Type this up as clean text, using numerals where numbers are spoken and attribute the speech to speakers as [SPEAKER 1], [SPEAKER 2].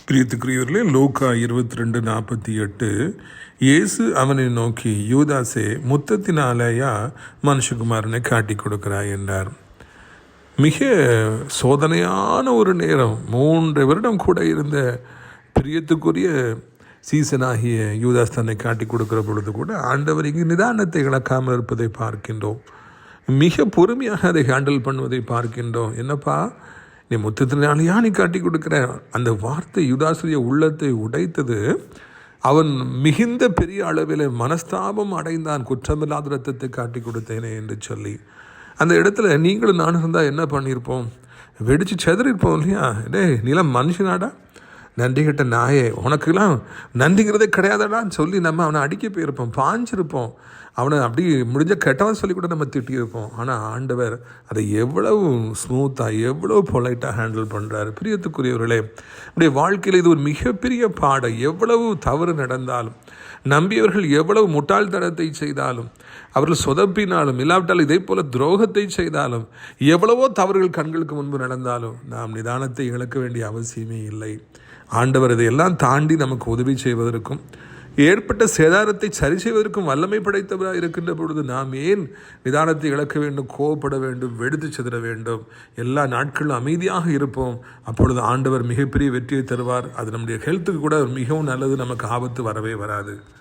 [SPEAKER 1] பிரியத்துக்குரியவர்களே, லூக்கா 22:48 இயேசு அவனை நோக்கி, யூதாசே, முத்தத்தினாலேயா மனுஷகுமாரனை காட்டி கொடுக்கிறாய் என்றார். மிக சோதனையான ஒரு நேரம். 3 வருடம் கூட இருந்த பிரியத்துக்குரிய சீசனாகிய யூதாஸ் தன்னை காட்டி கொடுக்கிற பொழுது கூட ஆண்டவர் இங்கு நிதானத்தை இழக்காமல் இருப்பதை பார்க்கின்றோம். மிக பொறுமையாக அதை ஹேண்டில் பண்ணுவதை பார்க்கின்றோம். என்னப்பா, நீ முத்தத்தினாலேயா நீ காட்டி கொடுக்குற? அந்த வார்த்தை யூதாசுடைய உள்ளத்தை உடைத்தது. அவன் மிகுந்த பெரிய அளவில் மனஸ்தாபம் அடைந்தான். குற்றமில்லாத ரத்தத்தை காட்டி கொடுத்தேனே என்று சொல்லி. அந்த இடத்துல நீங்களும் நானும் இருந்தால் என்ன பண்ணியிருப்போம்? வெடித்து செதறிருப்போம் இல்லையா? நீலாம் மனுஷனாடா, நன்றி கட்ட நாயே, உனக்குலாம் நன்றிங்கிறதே கிடையாதடான்னு சொல்லி நம்ம அவனை அடிக்க போயிருப்போம், பாஞ்சிருப்போம். அவனை அப்படி முடிஞ்ச கெட்டவன் சொல்லி கூட நம்ம திட்டியிருப்போம். ஆனால் ஆண்டவர் அதை எவ்வளவு ஸ்மூத்தாக, எவ்வளோ பொலைட்டாக ஹேண்டில் பண்ணுறாரு. பிரியத்துக்குரியவர்களே, நம்முடைய வாழ்க்கையில் இது ஒரு மிகப்பெரிய பாடம். எவ்வளவு தவறு நடந்தாலும், நம்பியவர்கள் எவ்வளவு முட்டாள்தனத்தை செய்தாலும், அவர்கள் சொதப்பினாலும், இல்லாவிட்டால் இதே போல துரோகத்தை செய்தாலும், எவ்வளவோ தவறுகள் கண்களுக்கு முன்பு நடந்தாலும் நாம் நிதானத்தை இழக்க வேண்டிய அவசியமே இல்லை. ஆண்டவர் இதையெல்லாம் தாண்டி நமக்கு உதவி செய்வதற்கும் ஏற்பட்ட சேதாரத்தை சரி செய்வதற்கும் வல்லமை படைத்தவராக இருக்கின்ற பொழுது நாம் ஏன் நிதானத்தை இழக்க வேண்டும், கோவப்பட வேண்டும், வெடித்து சிதற வேண்டும்? எல்லா நாட்களும் அமைதியாக இருப்போம். அப்பொழுது ஆண்டவர் மிகப்பெரிய வெற்றியை தருவார். அது நம்முடைய ஹெல்த்துக்கு கூட மிகவும் நல்லது. நமக்கு ஆபத்து வரவே வராது.